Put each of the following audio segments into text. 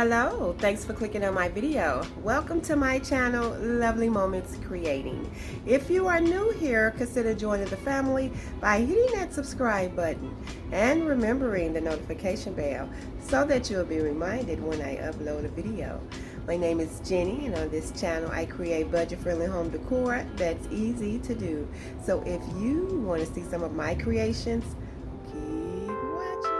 Hello, thanks for clicking on my video. Welcome to my channel, Lovely Moments Creating. If you are new here, consider joining the family by hitting that subscribe button and remembering the notification bell so that you'll be reminded when I upload a video. My name is Jenny, and on this channel I create budget-friendly home decor that's easy to do. So if you want to see some of my creations, keep watching.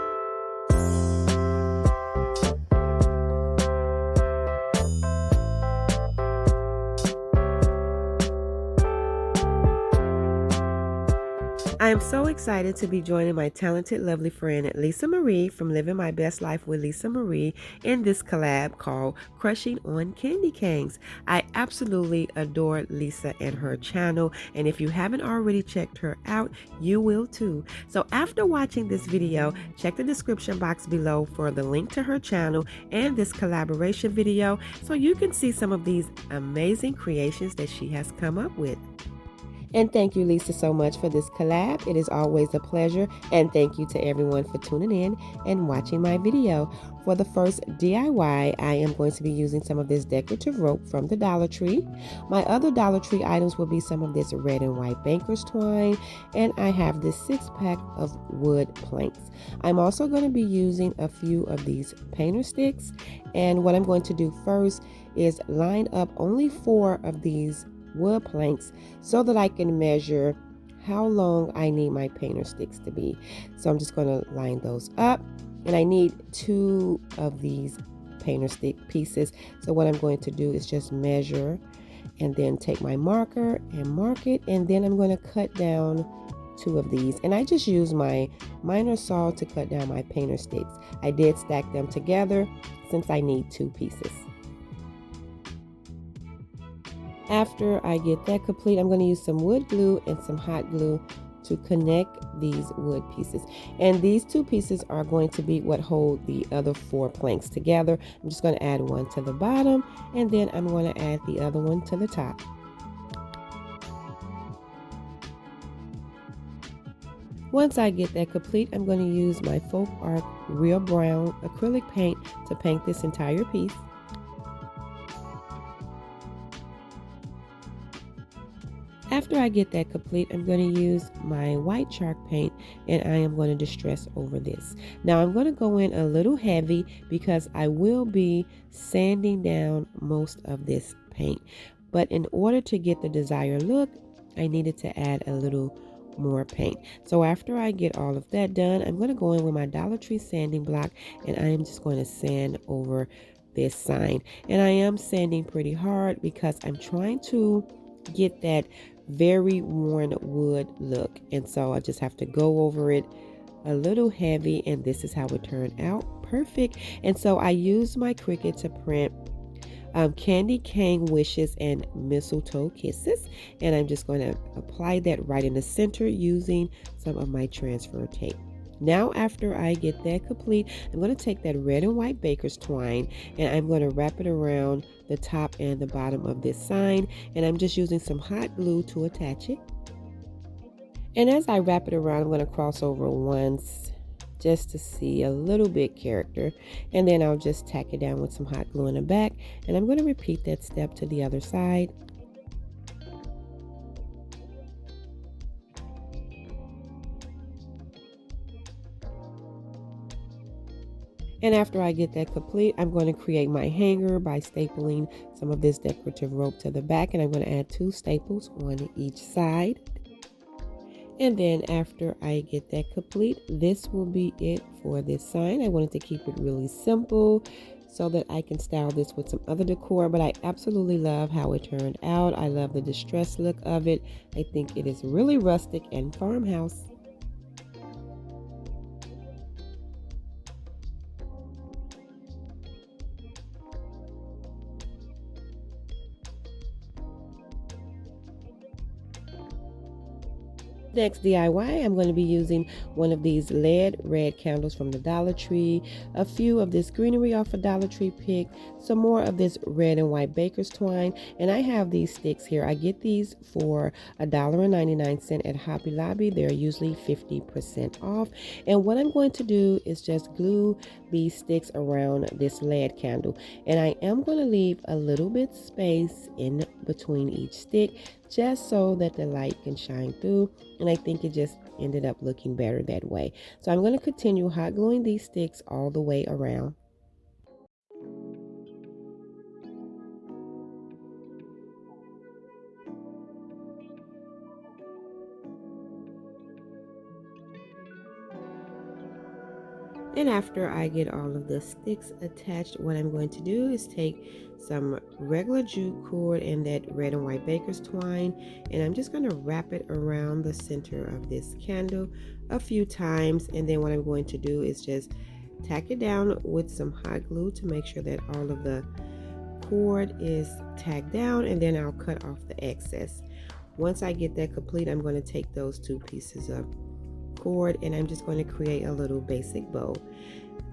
I am so excited to be joining my talented, lovely friend Lisa Marie from Living My Best Life with Lisa Marie in this collab called Crushing on Candy Canes. I absolutely adore Lisa and her channel, and if you haven't already checked her out, you will too. So after watching this video, check the description box below for the link to her channel and this collaboration video so you can see some of these amazing creations that she has come up with. And thank you, Lisa, so much for this collab. It is always a pleasure. And thank you to everyone for tuning in and watching my video. For the first DIY, I am going to be using some of this decorative rope from the Dollar Tree. My other Dollar Tree items will be some of this red and white banker's twine. And I have this 6-pack of wood planks. I'm also going to be using a few of these painter sticks. And what I'm going to do first is line up only 4 of these wood planks so that I can measure how long I need my painter sticks to be. So I'm just going to line those up, and I need 2 of these painter stick pieces. So what I'm going to do is just measure and then take my marker and mark it, and then I'm going to cut down 2 of these, and I just use my miner saw to cut down my painter sticks. I did stack them together since I need 2 pieces. After I get that complete, I'm going to use some wood glue and some hot glue to connect these wood pieces. And these 2 pieces are going to be what hold the other 4 planks together. I'm just going to add one to the bottom, and then I'm going to add the other one to the top. Once I get that complete, I'm going to use my Folk Art Real Brown acrylic paint to paint this entire piece. After I get that complete, I'm going to use my white chalk paint, and I am going to distress over this. Now I'm going to go in a little heavy because I will be sanding down most of this paint. But in order to get the desired look, I needed to add a little more paint. So after I get all of that done, I'm going to go in with my Dollar Tree sanding block, and I am just going to sand over this sign. And I am sanding pretty hard because I'm trying to get that very worn wood look, and so I just have to go over it a little heavy, and this is how it turned out. Perfect. And so I used my Cricut to print candy cane wishes and mistletoe kisses, and I'm just going to apply that right in the center using some of my transfer tape. Now after I get that complete, I'm going to take that red and white baker's twine, and I'm going to wrap it around the top and the bottom of this sign, and I'm just using some hot glue to attach it. And as I wrap it around, I'm going to cross over once just to see a little bit character, and then I'll just tack it down with some hot glue in the back, and I'm going to repeat that step to the other side. And after I get that complete, I'm going to create my hanger by stapling some of this decorative rope to the back, and I'm going to add 2 staples on each side. And then after I get that complete, this will be it for this sign. I wanted to keep it really simple so that I can style this with some other decor, but I absolutely love how it turned out. I love the distressed look of it. I think it is really rustic and farmhouse. Next DIY, I'm going to be using one of these LED red candles from the Dollar Tree, a few of this greenery off a Dollar Tree pick, some more of this red and white baker's twine, and I have these sticks here. I get these for $1.99 at Hobby Lobby. They're usually 50% off. And what I'm going to do is just glue these sticks around this LED candle. And I am going to leave a little bit space in between each stick just so that the light can shine through, and I think it just ended up looking better that way. So I'm going to continue hot gluing these sticks all the way around. And after I get all of the sticks attached, what I'm going to do is take some regular jute cord and that red and white baker's twine, and I'm just going to wrap it around the center of this candle a few times. And then what I'm going to do is just tack it down with some hot glue to make sure that all of the cord is tacked down, and then I'll cut off the excess. Once I get that complete, I'm going to take those two pieces of cord and I'm just going to create a little basic bow.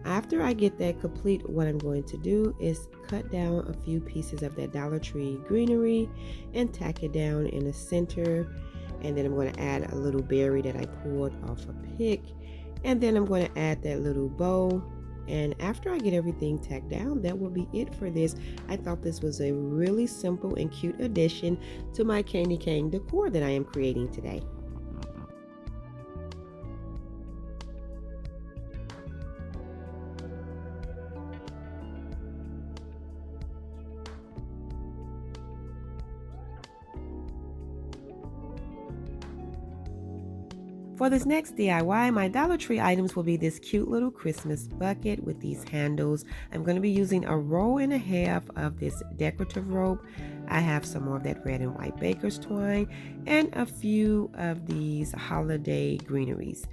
After I get that complete, what I'm going to do is cut down a few pieces of that Dollar Tree greenery and tack it down in the center, and then I'm going to add a little berry that I pulled off a pick, and then I'm going to add that little bow. And after I get everything tacked down, that will be it for this. I thought this was a really simple and cute addition to my candy cane decor that I am creating today. For this next DIY, my Dollar Tree items will be this cute little Christmas bucket with these handles. I'm going to be using a roll and a half of this decorative rope. I have some more of that red and white baker's twine and a few of these holiday greeneries.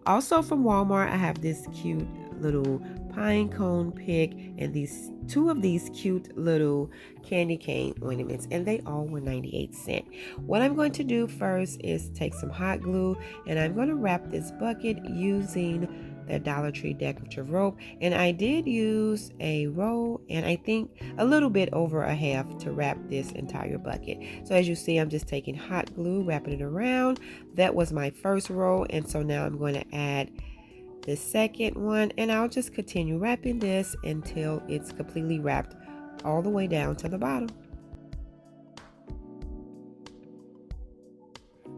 Also from Walmart, I have this cute little pine cone pick and these two of these cute little candy cane ornaments, and they all were 98¢. What I'm going to do first is take some hot glue and I'm going to wrap this bucket using the Dollar Tree decorative rope, and I did use a roll and I think a little bit over a half to wrap this entire bucket. So as you see, I'm just taking hot glue, wrapping it around. That was my first roll, and so now I'm going to add the second one, and I'll just continue wrapping this until it's completely wrapped all the way down to the bottom.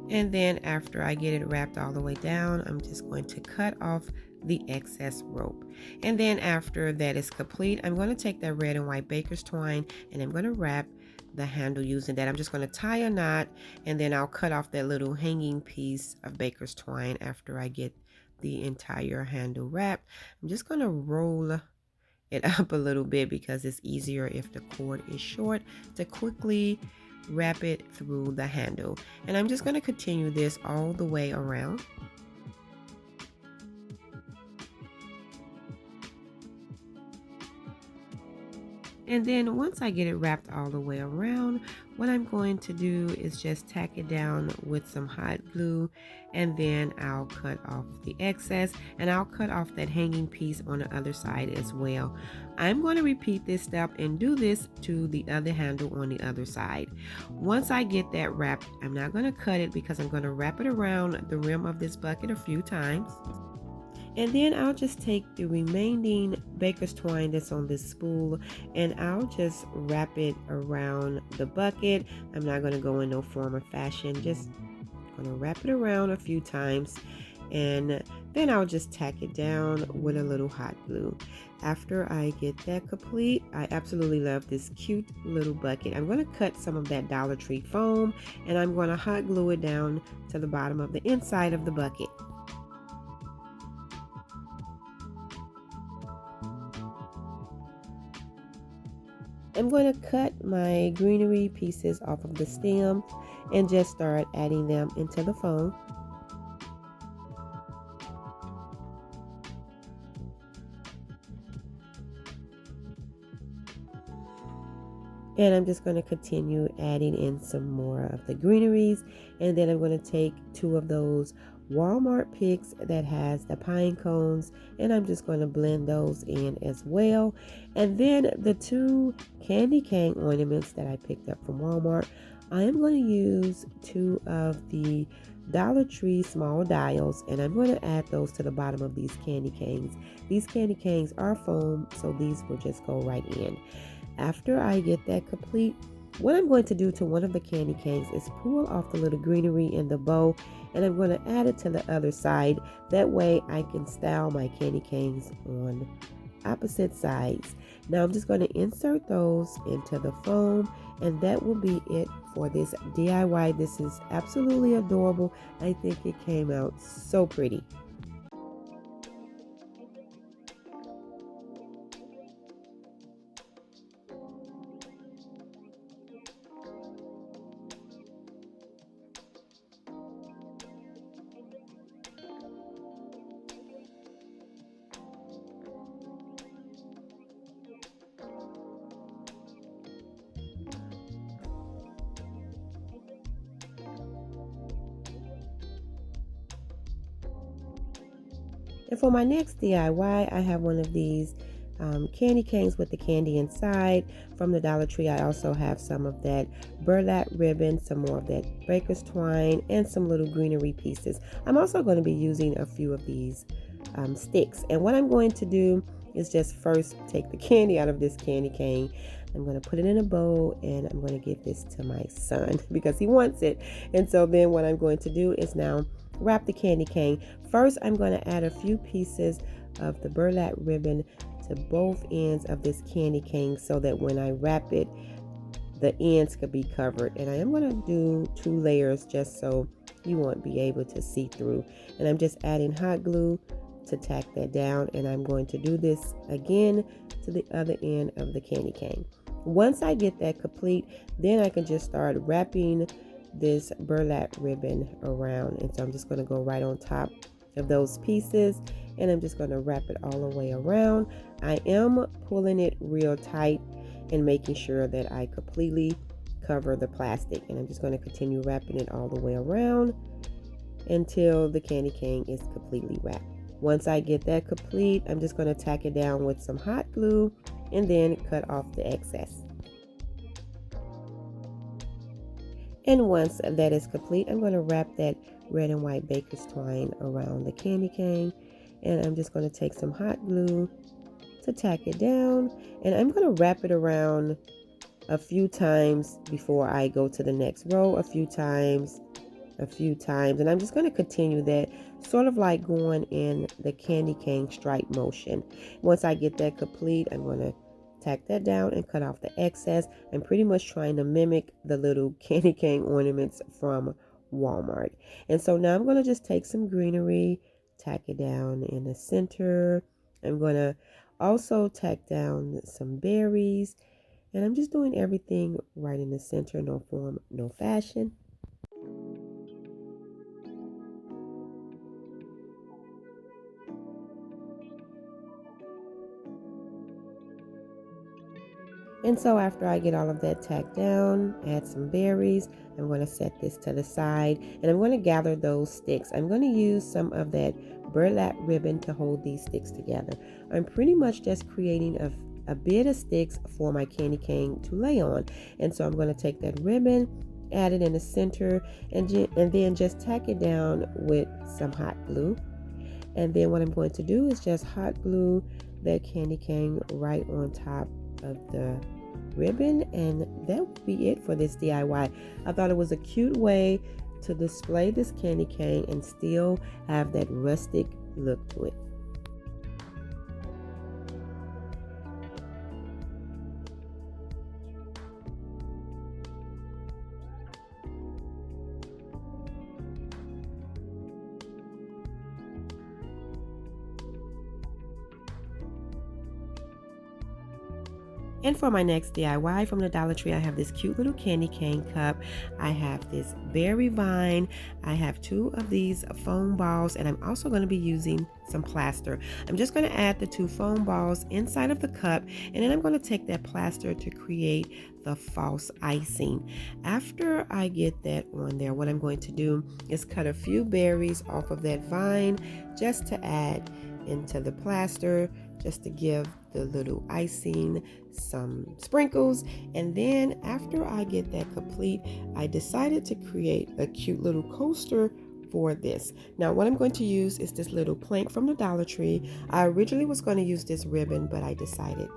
And then after I get it wrapped all the way down, I'm just going to cut off the excess rope. And then after that is complete, I'm going to take that red and white baker's twine and I'm going to wrap the handle using that. I'm just going to tie a knot, and then I'll cut off that little hanging piece of baker's twine after I get the entire handle wrapped. I'm just going to roll it up a little bit because it's easier if the cord is short to quickly wrap it through the handle. And I'm just going to continue this all the way around. And then once I get it wrapped all the way around, what I'm going to do is just tack it down with some hot glue, and then I'll cut off the excess, and I'll cut off that hanging piece on the other side as well. I'm going to repeat this step and do this to the other handle on the other side. Once I get that wrapped, I'm not going to cut it because I'm going to wrap it around the rim of this bucket a few times. And then I'll just take the remaining baker's twine that's on this spool and I'll just wrap it around the bucket. I'm not going to go in no form or fashion, just going to wrap it around a few times, and then I'll just tack it down with a little hot glue. After I get that complete, I absolutely love this cute little bucket. I'm going to cut some of that Dollar Tree foam and I'm going to hot glue it down to the bottom of the inside of the bucket. I'm going to cut my greenery pieces off of the stem and just start adding them into the foam. And I'm just going to continue adding in some more of the greeneries. And then I'm going to take 2 of those Walmart picks that has the pine cones, and I'm just going to blend those in as well. And then the 2 candy cane ornaments that I picked up from Walmart, I am going to use 2 of the Dollar Tree small dials, and I'm going to add those to the bottom of these candy canes. These candy canes are foam, so these will just go right in. After I get that complete, what I'm going to do to one of the candy canes is pull off the little greenery in the bow, and I'm going to add it to the other side. That way I can style my candy canes on opposite sides. Now I'm just going to insert those into the foam, and that will be it for this DIY. This is absolutely adorable. I think it came out so pretty. And for my next DIY, I have one of these candy canes with the candy inside from the Dollar Tree. I also have some of that burlap ribbon, some more of that baker's twine, and some little greenery pieces. I'm also going to be using a few of these sticks. And what I'm going to do is just first take the candy out of this candy cane. I'm going to put it in a bowl, and I'm going to give this to my son because he wants it. And so then what I'm going to do is now wrap the candy cane. First, I'm going to add a few pieces of the burlap ribbon to both ends of this candy cane so that when I wrap it, the ends could be covered. And I am going to do 2 layers just so you won't be able to see through. And I'm just adding hot glue to tack that down, and I'm going to do this again to the other end of the candy cane. Once I get that complete, then I can just start wrapping this burlap ribbon around. And so I'm just going to go right on top of those pieces, and I'm just going to wrap it all the way around. I am pulling it real tight and making sure that I completely cover the plastic, and I'm just going to continue wrapping it all the way around until the candy cane is completely wrapped. Once I get that complete, I'm just going to tack it down with some hot glue and then cut off the excess. And once that is complete, I'm going to wrap that red and white baker's twine around the candy cane, and I'm just going to take some hot glue to tack it down, and I'm going to wrap it around a few times before I go to the next row, a few times, and I'm just going to continue that, sort of like going in the candy cane stripe motion. Once I get that complete, I'm going to tack that down and cut off the excess. I'm pretty much trying to mimic the little candy cane ornaments from Walmart. And so now I'm going to just take some greenery, tack it down in the center. I'm going to also tack down some berries, and I'm just doing everything right in the center, no form, no fashion. And so after I get all of that tacked down, add some berries, I'm going to set this to the side, and I'm going to gather those sticks. I'm going to use some of that burlap ribbon to hold these sticks together. I'm pretty much just creating a bit of sticks for my candy cane to lay on. And so I'm going to take that ribbon, add it in the center, and then just tack it down with some hot glue. And then what I'm going to do is just hot glue that candy cane right on top of the ribbon, and that would be it for this DIY. I thought it was a cute way to display this candy cane and still have that rustic look to it. And for my next DIY from the Dollar Tree, I have this cute little candy cane cup. I have this berry vine. I have 2 of these foam balls, and I'm also going to be using some plaster. I'm just going to add the 2 foam balls inside of the cup, and then I'm going to take that plaster to create the false icing. After I get that on there, what I'm going to do is cut a few berries off of that vine just to add into the plaster, just to give the little icing some sprinkles. And then after I get that complete, I decided to create a cute little coaster for this. Now what I'm going to use is this little plank from the Dollar Tree. I originally was going to use this ribbon, but I decided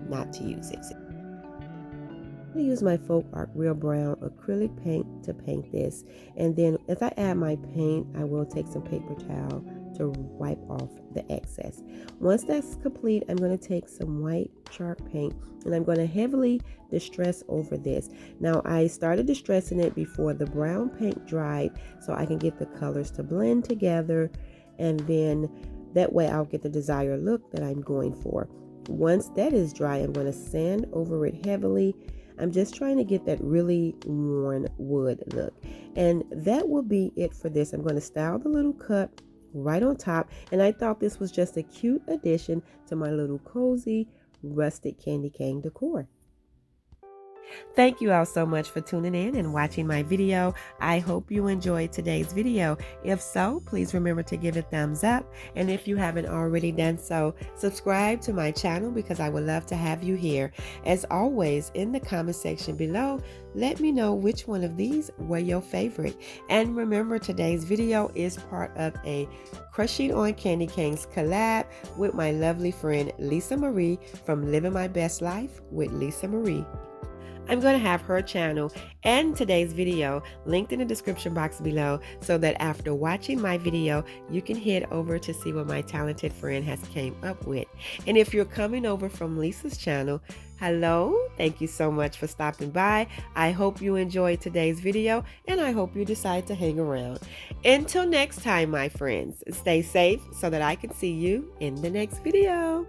not to use it. I'm going to use my Folk Art Real Brown acrylic paint to paint this, and then as I add my paint, I will take some paper towel to wipe off the excess. Once that's complete, I'm going to take some white chalk paint and I'm going to heavily distress over this. Now I started distressing it before the brown paint dried so I can get the colors to blend together, and then that way I'll get the desired look that I'm going for. Once that is dry, I'm going to sand over it heavily. I'm just trying to get that really worn wood look, and that will be it for this. I'm going to style the little cup right on top, and I thought this was just a cute addition to my little cozy rustic candy cane decor. Thank you all so much for tuning in and watching my video. I hope you enjoyed today's video. If so, please remember to give it a thumbs up. And if you haven't already done so, subscribe to my channel because I would love to have you here. As always, in the comment section below, let me know which one of these were your favorite. And remember, today's video is part of a Crushing on Candy Canes collab with my lovely friend Lisa Marie from Living My Best Life with Lisa Marie. I'm going to have her channel and today's video linked in the description box below so that after watching my video, you can head over to see what my talented friend has came up with. And if you're coming over from Lisa's channel, hello, thank you so much for stopping by. I hope you enjoyed today's video and I hope you decide to hang around. Until next time, my friends, stay safe so that I can see you in the next video.